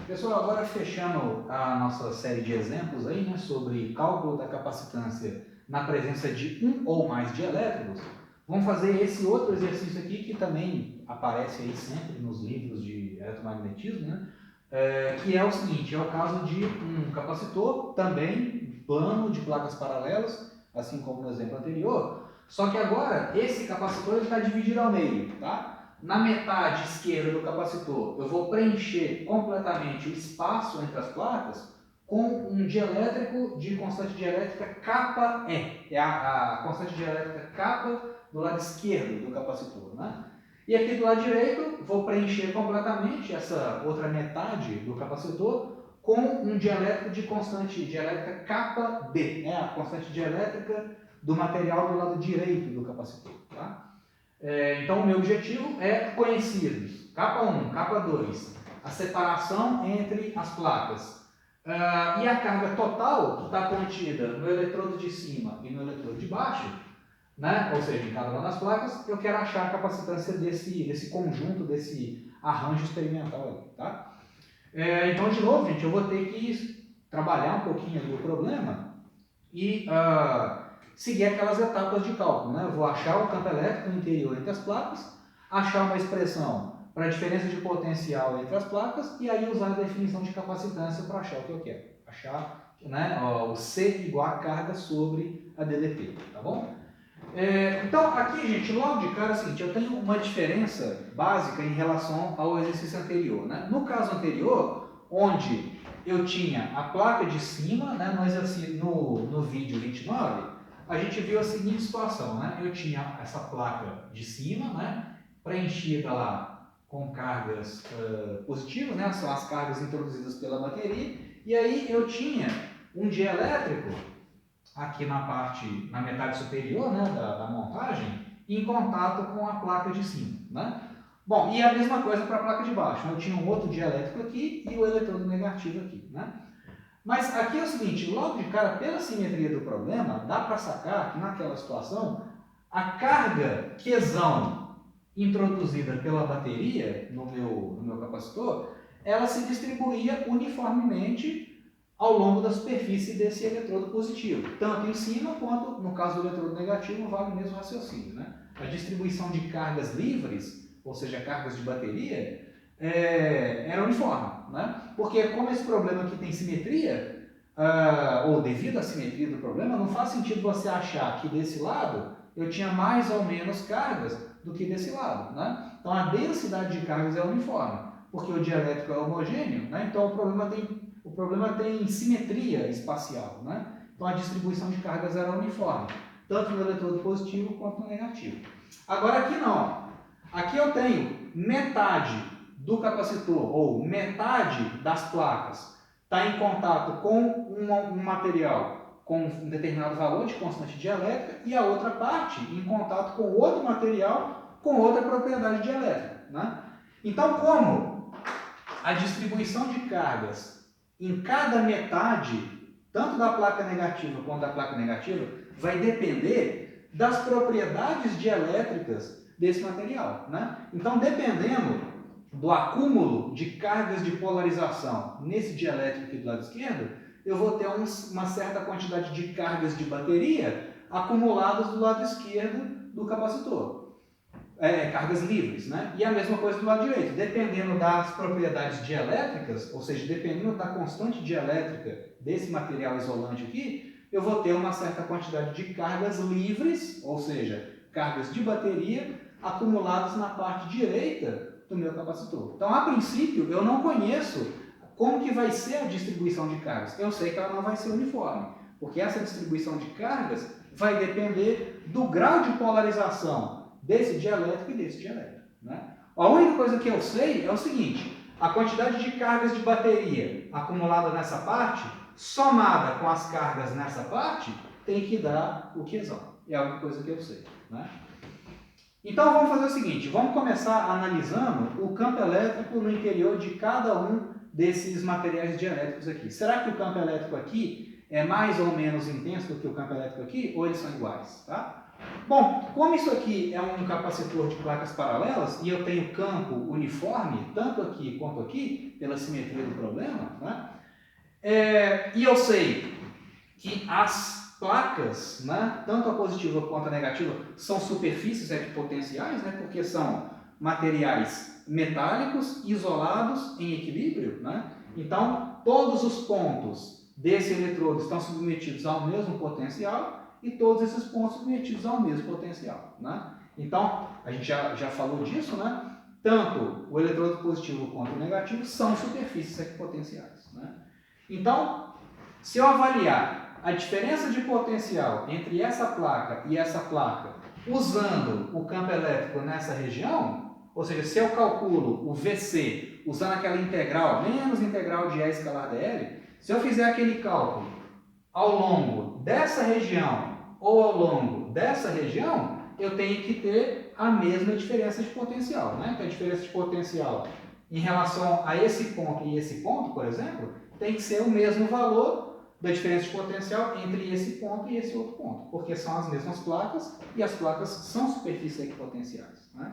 Pessoal, agora fechando a nossa série de exemplos aí, né, sobre cálculo da capacitância na presença de um ou mais dielétricos, vamos fazer esse outro exercício aqui que também aparece aí sempre nos livros de eletromagnetismo, né, que é o seguinte, é o caso de um capacitor também plano de placas paralelas, assim como no exemplo anterior, só que agora esse capacitor está dividido ao meio, tá? Na metade esquerda do capacitor, eu vou preencher completamente o espaço entre as placas com um dielétrico de constante dielétrica kappa E. É a constante dielétrica kappa do lado esquerdo do capacitor, né? E aqui do lado direito, vou preencher completamente essa outra metade do capacitor com um dielétrico de constante dielétrica kappa B, né? A constante dielétrica do material do lado direito do capacitor, tá? Então, o meu objetivo é conhecidos. Capa 1, capa 2, a separação entre as placas. E a carga total que está contida no eletrodo de cima e no eletrodo de baixo, né? Ou seja, em cada uma das placas, eu quero achar a capacitância desse conjunto, desse arranjo experimental ali, tá? Então, de novo, gente, eu vou ter que trabalhar um pouquinho ali o problema e seguir aquelas etapas de cálculo, né? Eu vou achar o campo elétrico no interior entre as placas, achar uma expressão para a diferença de potencial entre as placas e aí usar a definição de capacitância para achar o que eu quero. Achar, né, o C igual a carga sobre a DDP, tá bom? Então, aqui, gente, logo de cara é o seguinte, eu tenho uma diferença básica em relação ao exercício anterior, né? No caso anterior, onde eu tinha a placa de cima, né, no vídeo 29, a gente viu a seguinte situação, né? Eu tinha essa placa de cima, né, preenchida lá com cargas positivas, né, são as cargas introduzidas pela bateria, e aí eu tinha um dielétrico aqui na metade superior, né, da montagem, em contato com a placa de cima, né? Bom, e a mesma coisa para a placa de baixo. Eu tinha um outro dielétrico aqui e o eletrodo negativo aqui, né? Mas aqui é o seguinte, logo de cara, pela simetria do problema, dá para sacar que naquela situação, a carga Qzão introduzida pela bateria no meu capacitor, ela se distribuía uniformemente ao longo da superfície desse eletrodo positivo, tanto em cima quanto, no caso do eletrodo negativo, vale o mesmo raciocínio, né? A distribuição de cargas livres, ou seja, cargas de bateria, era uniforme, né? Porque como esse problema aqui tem simetria, ou devido à simetria do problema, não faz sentido você achar que desse lado eu tinha mais ou menos cargas do que desse lado, né? Então a densidade de cargas é uniforme, porque o dielétrico é homogêneo, né? Então o problema tem simetria espacial, né? Então a distribuição de cargas era uniforme, tanto no eletrodo positivo quanto no negativo. Agora aqui não. Aqui eu tenho metade do capacitor, ou metade das placas, está em contato com um material com um determinado valor de constante dielétrica e a outra parte em contato com outro material com outra propriedade dielétrica, né? Então, como a distribuição de cargas em cada metade, tanto da placa negativa quanto da placa negativa, vai depender das propriedades dielétricas desse material, né? Então, dependendo do acúmulo de cargas de polarização nesse dielétrico aqui do lado esquerdo, eu vou ter uma certa quantidade de cargas de bateria acumuladas do lado esquerdo do capacitor. Cargas livres, né? E a mesma coisa do lado direito, dependendo das propriedades dielétricas, ou seja, dependendo da constante dielétrica desse material isolante aqui, eu vou ter uma certa quantidade de cargas livres, ou seja, cargas de bateria acumuladas na parte direita do meu capacitor. Então, a princípio, eu não conheço como que vai ser a distribuição de cargas. Eu sei que ela não vai ser uniforme, porque essa distribuição de cargas vai depender do grau de polarização desse dielétrico e desse dielétrico, né? A única coisa que eu sei é o seguinte, a quantidade de cargas de bateria acumulada nessa parte, somada com as cargas nessa parte, tem que dar o Qzão. É a única coisa que eu sei, né? Então vamos fazer o seguinte, vamos começar analisando o campo elétrico no interior de cada um desses materiais dielétricos aqui. Será que o campo elétrico aqui é mais ou menos intenso do que o campo elétrico aqui, ou eles são iguais, tá? Bom, como isso aqui é um capacitor de placas paralelas e eu tenho campo uniforme, tanto aqui quanto aqui, pela simetria do problema, né? E eu sei que as placas, né, tanto a positiva quanto a negativa, são superfícies equipotenciais, né, porque são materiais metálicos isolados em equilíbrio, né? Então, todos os pontos desse eletrodo estão submetidos ao mesmo potencial e todos esses pontos submetidos ao mesmo potencial, né? Então, a gente já falou disso, né? Tanto o eletrodo positivo quanto o negativo são superfícies equipotenciais, né? Então, se eu avaliar a diferença de potencial entre essa placa e essa placa usando o campo elétrico nessa região, ou seja, se eu calculo o VC usando aquela integral, menos integral de E escalar dl, se eu fizer aquele cálculo ao longo dessa região ou ao longo dessa região, eu tenho que ter a mesma diferença de potencial, né? Então, a diferença de potencial em relação a esse ponto e esse ponto, por exemplo, tem que ser o mesmo valor da diferença de potencial entre esse ponto e esse outro ponto, porque são as mesmas placas e as placas são superfícies equipotenciais, né?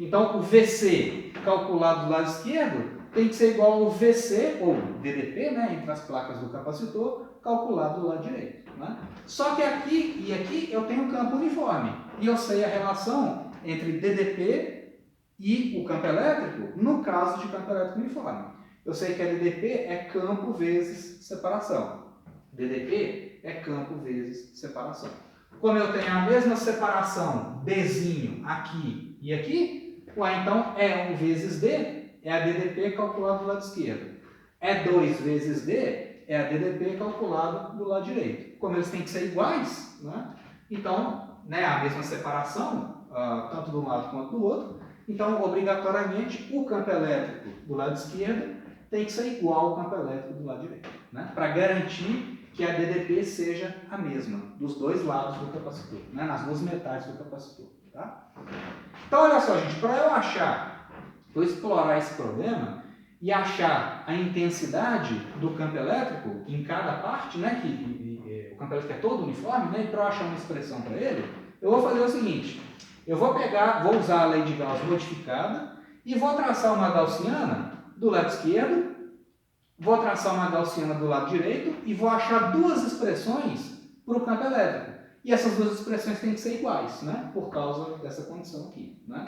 Então, o VC calculado do lado esquerdo tem que ser igual ao VC, ou DDP, né, entre as placas do capacitor, calculado do lado direito, né? Só que aqui e aqui eu tenho um campo uniforme, e eu sei a relação entre DDP e o campo elétrico no caso de campo elétrico uniforme. Eu sei que a DDP é campo vezes separação. DDP é campo vezes separação. Como eu tenho a mesma separação Dzinho aqui e aqui, então E1 vezes D é a DDP calculada do lado esquerdo. E2 vezes D é a DDP calculada do lado direito. Como eles têm que ser iguais, né? Então, né, a mesma separação, tanto de um lado quanto do outro, então, obrigatoriamente, o campo elétrico do lado esquerdo tem que ser igual ao campo elétrico do lado direito, né? Para garantir que a DDP seja a mesma, dos dois lados do capacitor, né? Nas duas metades do capacitor. Tá? Então, olha só, gente, para eu achar, vou explorar esse problema e achar a intensidade do campo elétrico em cada parte, né? Que o campo elétrico é todo uniforme, né? E para eu achar uma expressão para ele, eu vou fazer o seguinte: eu vou usar a lei de Gauss modificada e vou traçar uma gaussiana do lado esquerdo, vou traçar uma gaussiana do lado direito e vou achar duas expressões para o campo elétrico. E essas duas expressões têm que ser iguais, né? Por causa dessa condição aqui, né?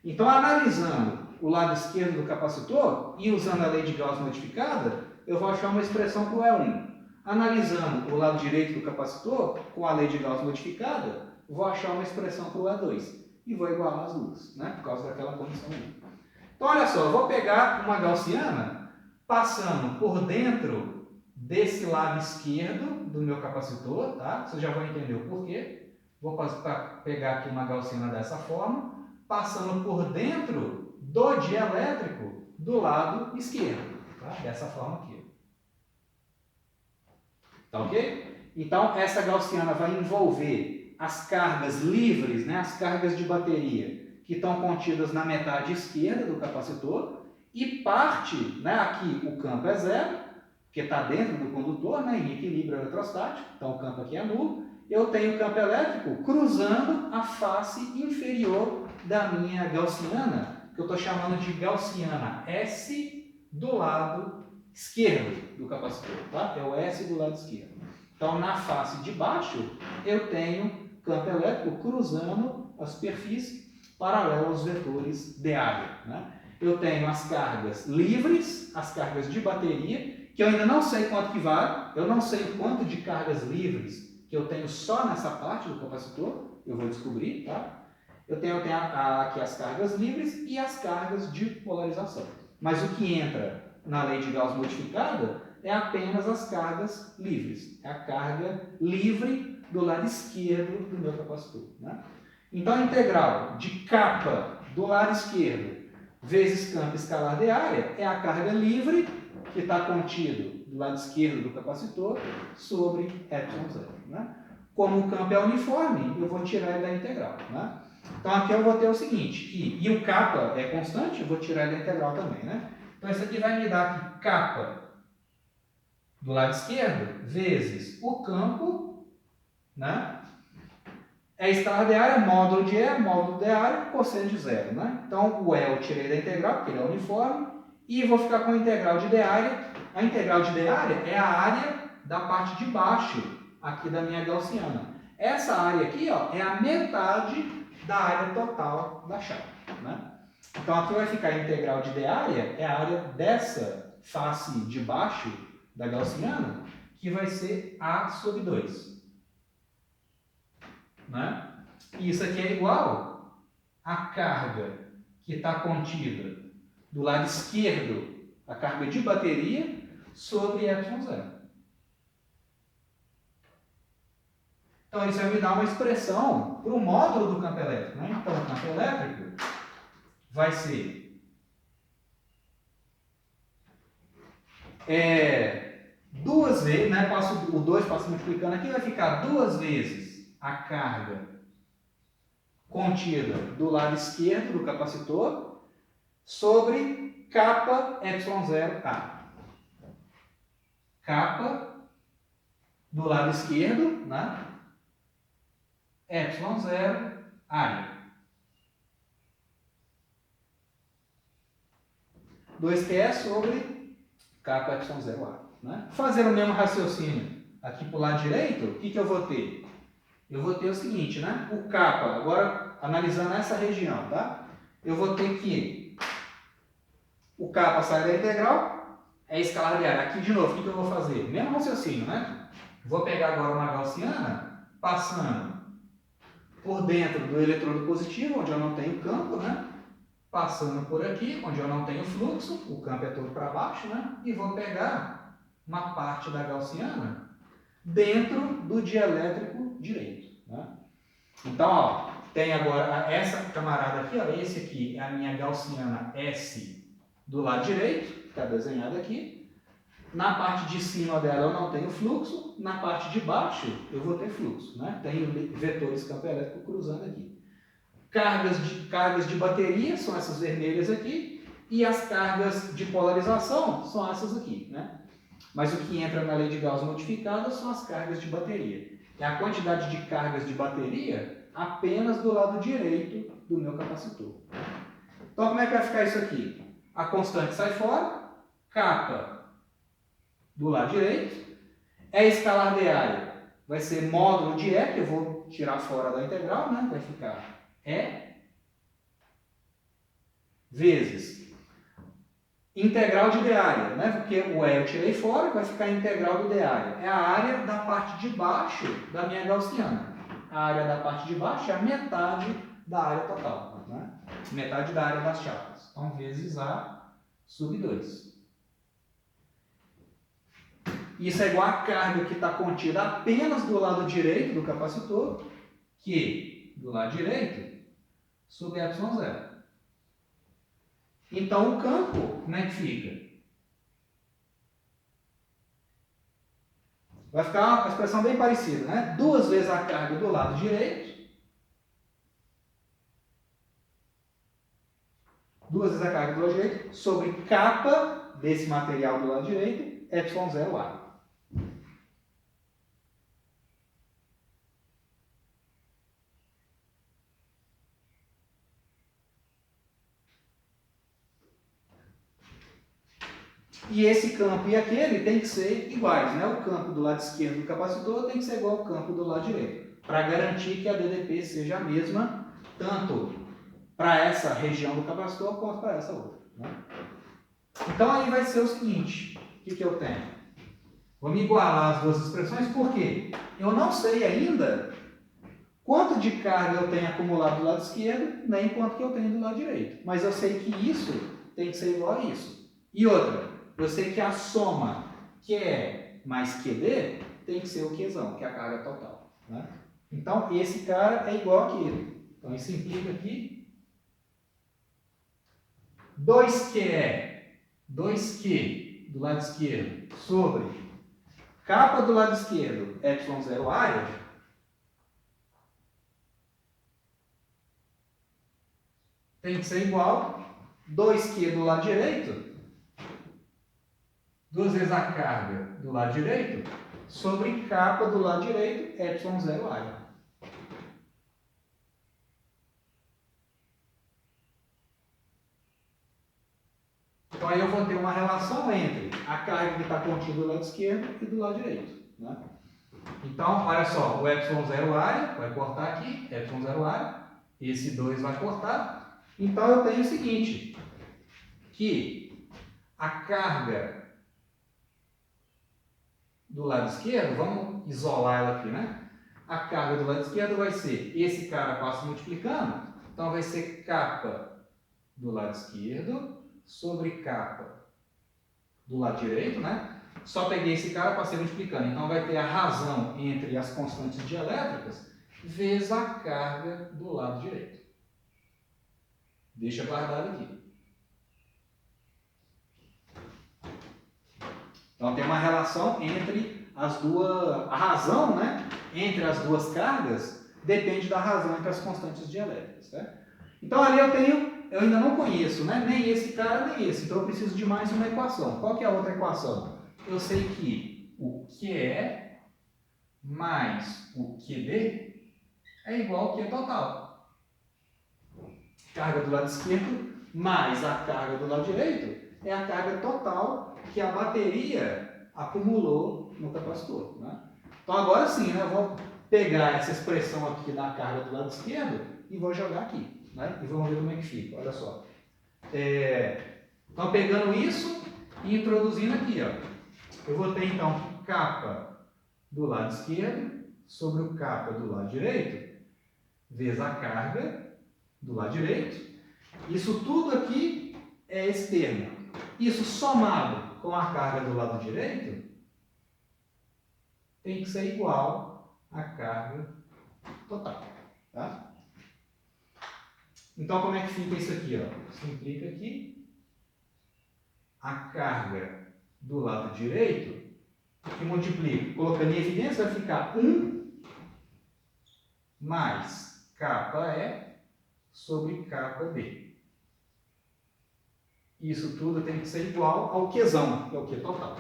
Então, analisando o lado esquerdo do capacitor e usando a lei de Gauss modificada, eu vou achar uma expressão para o E1. Analisando o lado direito do capacitor com a lei de Gauss modificada, vou achar uma expressão para o E2 e vou igualar as duas, né? Por causa daquela condição aí. Então, olha só, eu vou pegar uma gaussiana passando por dentro desse lado esquerdo do meu capacitor, tá? Vocês já vão entender o porquê. Vou pegar aqui uma gaussiana dessa forma, passando por dentro do dielétrico do lado esquerdo, tá? Dessa forma aqui. Tá ok? Então, essa gaussiana vai envolver as cargas livres, né? As cargas de bateria que estão contidas na metade esquerda do capacitor, e parte, né, aqui o campo é zero, que está dentro do condutor, né, em equilíbrio eletrostático, então o campo aqui é nulo. Eu tenho o campo elétrico cruzando a face inferior da minha gaussiana, que eu estou chamando de gaussiana S do lado esquerdo do capacitor, tá? É o S do lado esquerdo. Então, na face de baixo, eu tenho campo elétrico cruzando a superfície paralela aos vetores de área, né? Eu tenho as cargas livres, as cargas de bateria, que eu ainda não sei quanto que vale, eu não sei o quanto de cargas livres que eu tenho só nessa parte do capacitor, eu vou descobrir, tá? Eu tenho aqui as cargas livres e as cargas de polarização. Mas o que entra na lei de Gauss modificada é apenas as cargas livres, é a carga livre do lado esquerdo do meu capacitor, né? Então, a integral de kappa do lado esquerdo vezes campo escalar de área é a carga livre que está contido do lado esquerdo do capacitor sobre ε0. Né? Como o campo é uniforme, eu vou tirar ele da integral. Né? Então, aqui eu vou ter o seguinte, e o kappa é constante, eu vou tirar ele da integral também. Né? Então, isso aqui vai me dar aqui kappa do lado esquerdo vezes o campo, né? É escalar de área, módulo de E, módulo de área, cosseno de zero, né? Então, o E eu tirei da integral, porque ele é uniforme, e vou ficar com a integral de D área. A integral de D área é a área da parte de baixo aqui da minha gaussiana. Essa área aqui, ó, é a metade da área total da chapa, né? Então, aqui vai ficar a integral de D área, é a área dessa face de baixo da gaussiana, que vai ser A sobre 2. Né? E isso aqui é igual à carga que está contida do lado esquerdo, a carga de bateria, sobre ε0. Então, isso vai me dar uma expressão para o módulo do campo elétrico. Né? Então, o campo elétrico vai ser duas vezes, né? O 2 passa multiplicando aqui, vai ficar duas vezes a carga contida do lado esquerdo do capacitor sobre kappa ε0A. Kappa do lado esquerdo, né? ε0 área. 2Q sobre kappa ε0A. Né? Fazendo o mesmo raciocínio aqui para o lado direito, o que eu vou ter? Eu vou ter o seguinte, né? O kappa, agora analisando essa região, tá? Eu vou ter que o kappa sai da integral, é escalar de área. Aqui de novo, o que eu vou fazer? Mesmo raciocínio, né? Vou pegar agora uma gaussiana, passando por dentro do eletrodo positivo, onde eu não tenho campo, né? Passando por aqui, onde eu não tenho fluxo, o campo é todo para baixo, né? E vou pegar uma parte da gaussiana dentro do dielétrico direito, né? Então, ó, tem agora essa camarada aqui, ó, esse aqui é a minha gaussiana S do lado direito, que está desenhada aqui. Na parte de cima dela eu não tenho fluxo, na parte de baixo eu vou ter fluxo, né? Tenho vetores campo elétrico cruzando aqui. Cargas de bateria são essas vermelhas aqui, e as cargas de polarização são essas aqui, né? Mas o que entra na lei de Gauss modificada são as cargas de bateria. É a quantidade de cargas de bateria apenas do lado direito do meu capacitor. Então, como é que vai ficar isso aqui? A constante sai fora, kappa do lado direito, é escalar de área, vai ser módulo de E, que eu vou tirar fora da integral, né? Vai ficar E, vezes integral de D área, né? Porque o E eu tirei fora, vai ficar a integral do D área. É a área da parte de baixo da minha gaussiana. A área da parte de baixo é a metade da área total, né? Metade da área das chapas. Então, vezes A sub 2. Isso é igual a carga que está contida apenas do lado direito do capacitor, que do lado direito, sobre ε0. Então, o campo, como é que fica? Vai ficar uma expressão bem parecida, né? Duas vezes a carga do lado direito, duas vezes a carga do lado direito, sobre kappa desse material do lado direito, ε0A. E esse campo e aquele tem que ser iguais, né? O campo do lado esquerdo do capacitor tem que ser igual ao campo do lado direito, para garantir que a DDP seja a mesma, tanto para essa região do capacitor quanto para essa outra, né? Então aí vai ser o seguinte, o que eu tenho? Vou me igualar as duas expressões, por quê? Eu não sei ainda quanto de carga eu tenho acumulado do lado esquerdo, nem quanto que eu tenho do lado direito. Mas eu sei que isso tem que ser igual a isso. E outra, eu sei que a soma QE mais QD tem que ser o Qzão, que é a carga total, né? Então, esse cara é igual àquele. Então, isso implica aqui 2QE, 2Q do lado esquerdo sobre kappa do lado esquerdo, ε0 área, tem que ser igual 2Q do lado direito, duas vezes a carga do lado direito, sobre kappa do lado direito, ε0 área. aí eu vou ter uma relação entre a carga que está contida do lado esquerdo e do lado direito. Né? Então, olha só, o ε0 área vai cortar aqui, ε0 área, esse 2 vai cortar. Então, eu tenho o seguinte, que a carga do lado esquerdo, vamos isolar ela aqui, né? A carga do lado esquerdo vai ser, esse cara passa multiplicando, então vai ser capa do lado esquerdo sobre capa do lado direito, né? Só peguei esse cara, passei multiplicando. Então vai ter a razão entre as constantes dielétricas vezes a carga do lado direito. Deixa guardado aqui. Então tem uma relação entre as duas, a razão, né, entre as duas cargas depende da razão entre as constantes dielétricas, tá? Então ali eu ainda não conheço, né, nem esse cara nem esse, então eu preciso de mais uma equação. Qual que é a outra equação? Eu sei que o QE mais o QD é igual ao Q total. Carga do lado esquerdo mais a carga do lado direito é a carga total que a bateria acumulou no capacitor. Né? Então agora sim, né, eu vou pegar essa expressão aqui da carga do lado esquerdo e vou jogar aqui. Né? E vamos ver como é que fica. Olha só. Então pegando isso e introduzindo aqui. Ó, eu vou ter então capa do lado esquerdo sobre o capa do lado direito vezes a carga do lado direito. Isso tudo aqui é esse termo. Isso somado com a carga do lado direito tem que ser igual à carga total. Tá? Então, como é que fica isso aqui? Ó? Simplifica aqui. A carga do lado direito, que multiplica, colocando em evidência, vai ficar 1 mais capa E sobre capa B. Isso tudo tem que ser igual ao Qzão, que é o Q total.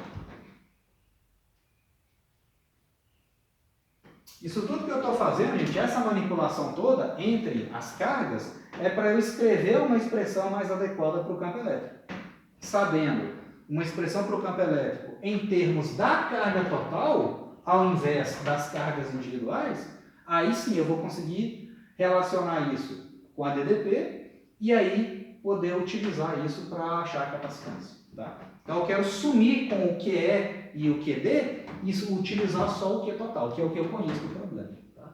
Isso tudo que eu estou fazendo, gente, essa manipulação toda entre as cargas, é para eu escrever uma expressão mais adequada para o campo elétrico. Sabendo uma expressão para o campo elétrico em termos da carga total, ao invés das cargas individuais, aí sim eu vou conseguir relacionar isso com a DDP e aí poder utilizar isso para achar a capacitância. Tá? Então eu quero sumir com o QE e o QD e utilizar só o Q total, que é o que eu conheço do problema. Tá?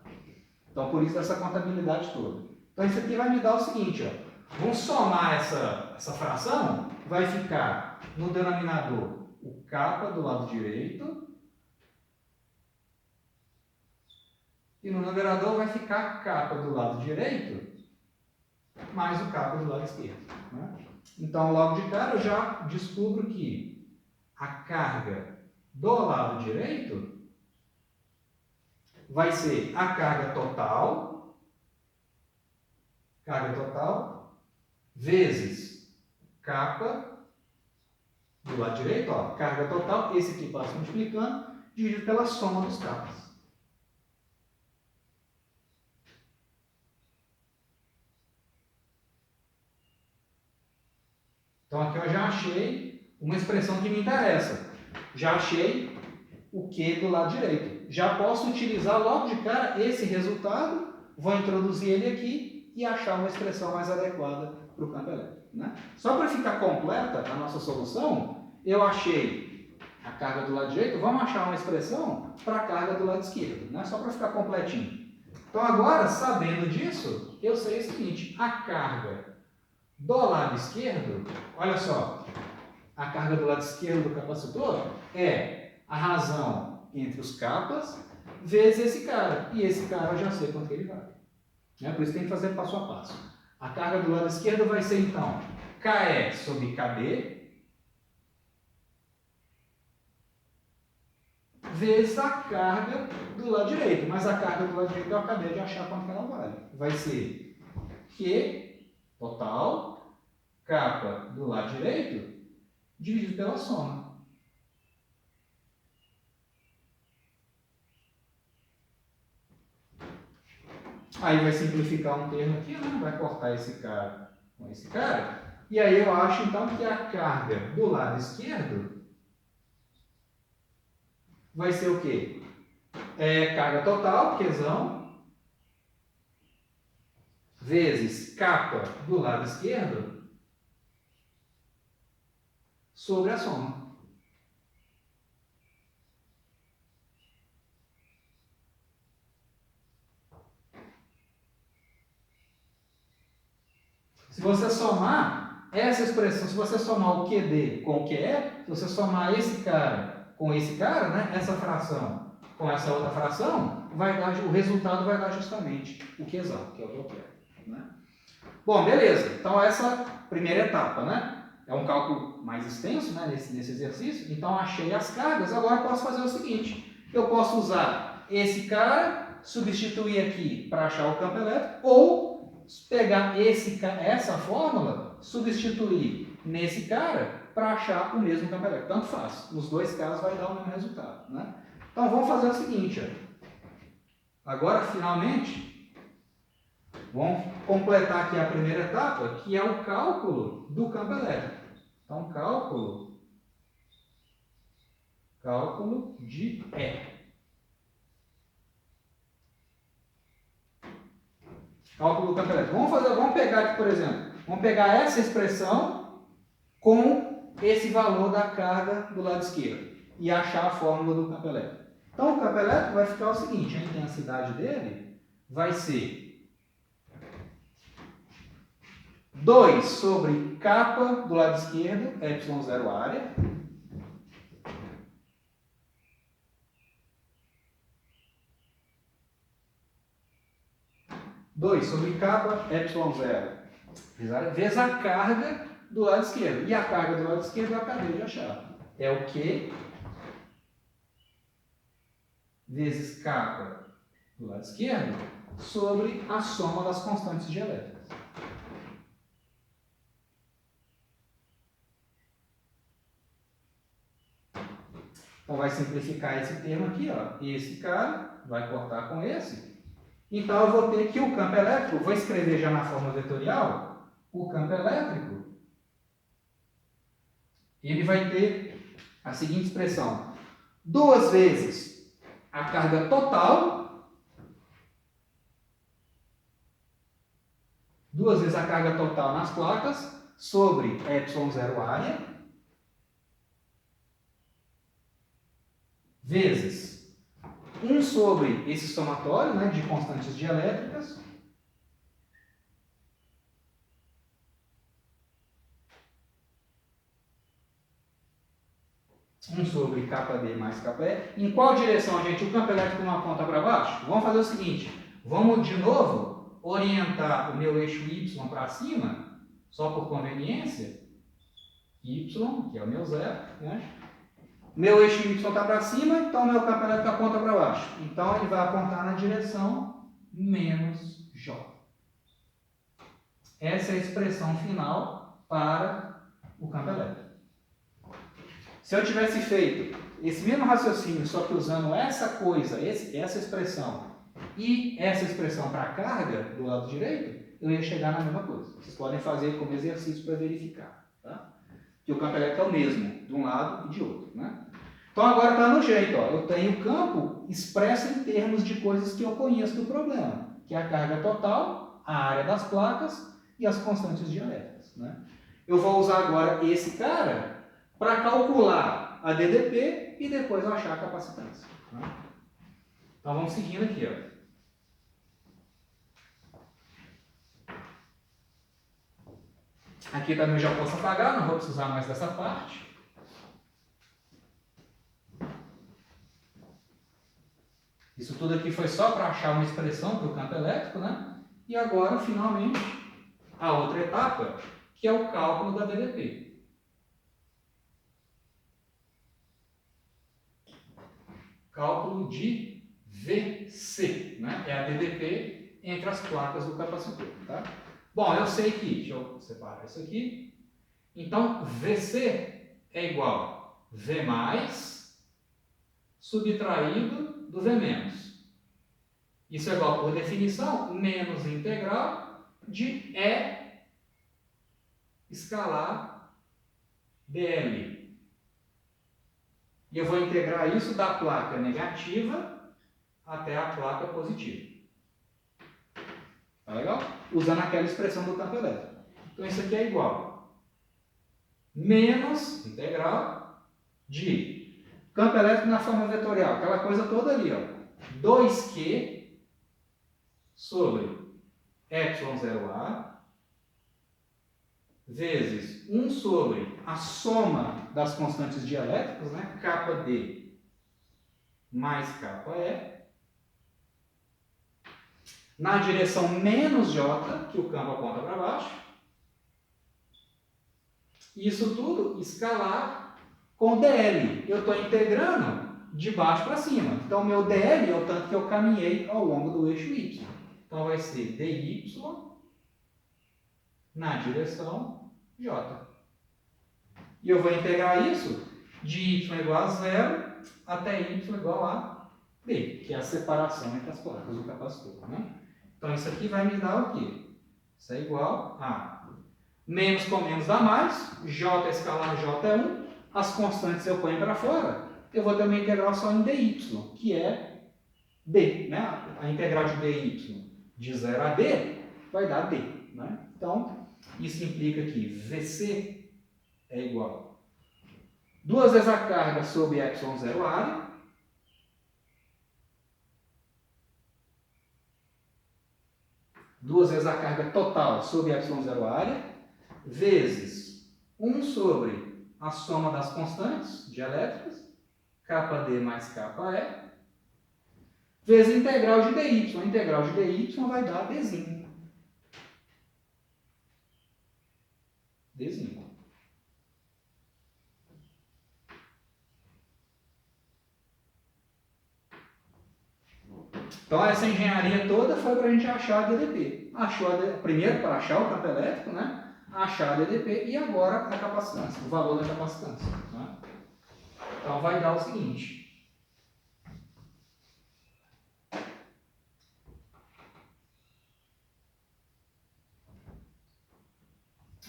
Então por isso essa contabilidade toda. Então isso aqui vai me dar o seguinte, ó. Vamos somar essa fração, vai ficar no denominador o capa do lado direito e no numerador vai ficar a capa do lado direito mais o capa do lado esquerdo. Né? Então, logo de cara, eu já descubro que a carga do lado direito vai ser a carga total, vezes capa do lado direito, ó, carga total, esse aqui passa multiplicando, dividido pela soma dos capas. Então aqui eu já achei uma expressão que me interessa. Já achei o Q do lado direito. Já posso utilizar logo de cara esse resultado, vou introduzir ele aqui e achar uma expressão mais adequada para o campo elétrico. Né? Só para ficar completa a nossa solução, eu achei a carga do lado direito, vamos achar uma expressão para a carga do lado esquerdo, né? Só para ficar completinho. Então agora, sabendo disso, eu sei o seguinte, a carga do lado esquerdo, olha só, a carga do lado esquerdo do capacitor é a razão entre os capas vezes esse cara. E esse cara eu já sei quanto que ele vale. Né? Por isso tem que fazer passo a passo. A carga do lado esquerdo vai ser então KE sobre KD vezes a carga do lado direito. Mas a carga do lado direito eu acabei de achar quanto que ela vale. Vai ser Q total, capa do lado direito, dividido pela soma. Aí vai simplificar um termo aqui, né? Vai cortar esse cara com esse cara. E aí eu acho, então, que a carga do lado esquerdo vai ser o quê? Carga total, Qzão, vezes capa do lado esquerdo, sobre a soma. Se você somar essa expressão, se você somar o QD com o QE, se você somar esse cara com esse cara, né, essa fração com essa outra fração, o resultado vai dar justamente o Qzão, que é o que eu quero. Né? Bom, beleza. Então, essa primeira etapa, né? É um cálculo mais extenso, né, nesse exercício. Então, achei as cargas. Agora, eu posso fazer o seguinte. Eu posso usar esse cara, substituir aqui para achar o campo elétrico, ou pegar essa fórmula, substituir nesse cara para achar o mesmo campo elétrico. Tanto faz. Nos dois casos vai dar o mesmo resultado. Né? Então, vamos fazer o seguinte. Ó. Agora, finalmente, vamos completar aqui a primeira etapa, que é o cálculo do campo elétrico. Então, cálculo de E. Cálculo do campo elétrico. Vamos pegar aqui, por exemplo, vamos pegar essa expressão com esse valor da carga do lado esquerdo e achar a fórmula do campo elétrico. Então, o campo elétrico vai ficar o seguinte, a intensidade dele vai ser 2 sobre capa do lado esquerdo, ε0 área, sobre capa ε0 vezes a carga do lado esquerdo. E a carga do lado esquerdo eu acabei de achar. É o Q vezes capa do lado esquerdo sobre a soma das constantes dielétricas. Então, vai simplificar esse termo aqui, ó. Esse cara vai cortar com esse. Então, eu vou ter que o campo elétrico, vou escrever já na forma vetorial, o campo elétrico, ele vai ter a seguinte expressão. 2 vezes a carga total, 2 vezes a carga total nas placas, sobre ε0 área, vezes 1 sobre esse somatório, né, de constantes dielétricas, sobre kd mais kE. Em qual direção, gente? O campo elétrico não aponta para baixo? Vamos fazer o seguinte, vamos de novo orientar o meu eixo y para cima, só por conveniência, y, que é o meu zero, né? Meu eixo y está para cima, então meu campo elétrico aponta para baixo. Então ele vai apontar na direção menos J. Essa é a expressão final para o campo elétrico. Se eu tivesse feito esse mesmo raciocínio, só que usando essa coisa, essa expressão e essa expressão para a carga do lado direito, eu ia chegar na mesma coisa. Vocês podem fazer como exercício para verificar. Tá? Que o campo elétrico é o mesmo, de um lado e de outro. Né? Então agora está no jeito. Ó. Eu tenho o campo expresso em termos de coisas que eu conheço do problema, que é a carga total, a área das placas e as constantes dielétricas. Né? Eu vou usar agora esse cara para calcular a DDP e depois achar a capacitância. Né? Então vamos seguindo aqui. Ó. Aqui também já posso apagar, não vou precisar mais dessa parte. Isso tudo aqui foi só para achar uma expressão para o campo elétrico, né? E agora, finalmente, a outra etapa, que é o cálculo da DDP. Cálculo de VC, né? É a DDP entre as placas do capacitor, tá? Bom, eu sei que, deixa eu separar isso aqui. Então, VC é igual a V mais subtraído do V menos. Isso é igual, por definição, menos integral de E escalar dl. E eu vou integrar isso da placa negativa até a placa positiva. Tá legal? Usando aquela expressão do campo elétrico. Então isso aqui é igual menos integral de campo elétrico na forma vetorial, aquela coisa toda ali, ó. 2Q sobre ε0A vezes 1 sobre a soma das constantes dielétricas, né? kd mais kE, na direção menos J, que o campo aponta para baixo. Isso tudo escalar com dl. Eu estou integrando de baixo para cima. Então, meu dl é o tanto que eu caminhei ao longo do eixo y. Então, vai ser dy na direção J. E eu vou integrar isso de y igual a 0 até y igual a b, que é a separação entre as placas do capacitor, né? Então, isso aqui vai me dar o quê? Isso é igual a menos com menos dá mais, j escalar j é 1, as constantes eu ponho para fora, eu vou ter uma integral só em dy, que é d, né? A integral de dy de 0 a d vai dar d, né? Então, isso implica que VC é igual a 2 vezes a carga sobre ε0 área, duas vezes a carga total sobre ε0 área, vezes 1 sobre a soma das constantes dielétricas, kd mais kE, vezes a integral de dy. A integral de dy vai dar dzinho. Dzinho. Então, essa engenharia toda foi para a gente achar a DDP. Primeiro, para achar o campo elétrico, né? Achar a DDP e agora a capacitância, o valor da capacitância. Né? Então, vai dar o seguinte.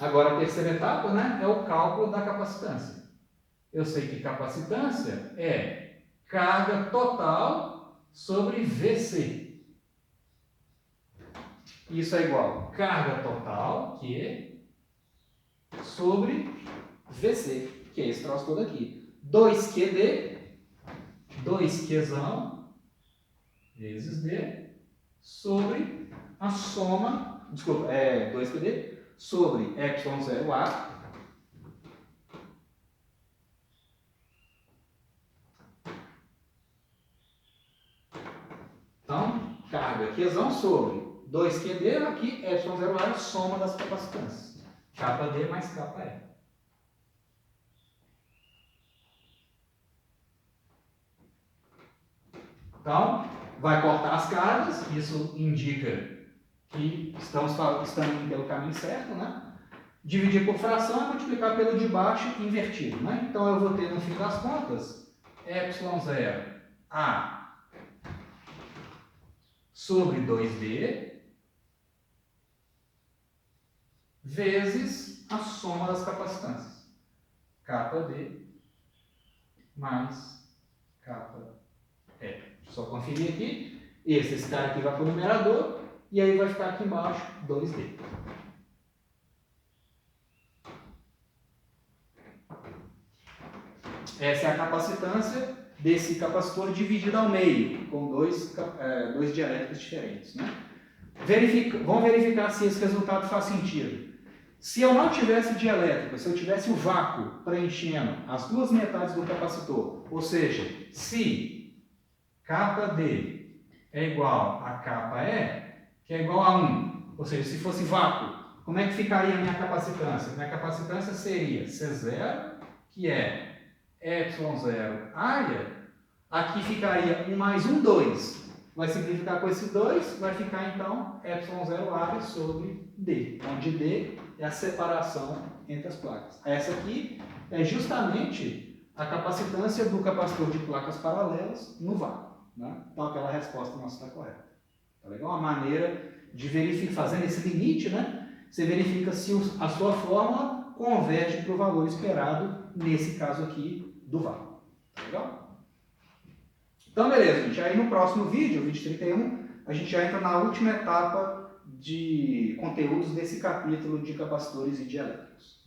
Agora, a terceira etapa, né, é o cálculo da capacitância. Eu sei que capacitância é carga total sobre VC. Isso é igual a carga total, Q, sobre VC, que é esse troço todo aqui. 2QD, 2Qzão, vezes D, sobre a soma, 2QD, sobre ε0A, então, carga Qzão sobre 2QD, aqui ε0A é a soma das capacitâncias, kD mais kE. Então, vai cortar as cargas, isso indica que estamos indo pelo caminho certo, né? Dividir por fração e multiplicar pelo de baixo invertido, né? Então, eu vou ter, no fim das contas, ε0A sobre 2D vezes a soma das capacitâncias, kD mais kE. Só conferir aqui, esse cara aqui vai para o numerador, e aí vai ficar aqui embaixo 2D. Essa é a capacitância desse capacitor dividido ao meio, com dois dielétricos diferentes. Né? Vamos verificar se esse resultado faz sentido. Se eu não tivesse dielétrica, se eu tivesse o vácuo preenchendo as duas metades do capacitor, ou seja, se kD é igual a kE, que é igual a 1, ou seja, se fosse vácuo, como é que ficaria a minha capacitância? Minha capacitância seria C0, que é ε0 área, aqui ficaria 1 mais 1, 2. Vai simplificar com esse 2, vai ficar então ε0 área sobre D, onde D é a separação entre as placas. Essa aqui é justamente a capacitância do capacitor de placas paralelas no vácuo. Né? Então aquela resposta nossa está correta. Tá legal? Uma maneira de verificar, fazendo esse limite, né? você verifica se a sua fórmula converge para o valor esperado, nesse caso aqui, do VAR. Tá legal? Então, beleza, gente. Aí no próximo vídeo, vídeo 31, a gente já entra na última etapa de conteúdos desse capítulo de capacitores e de elétricos.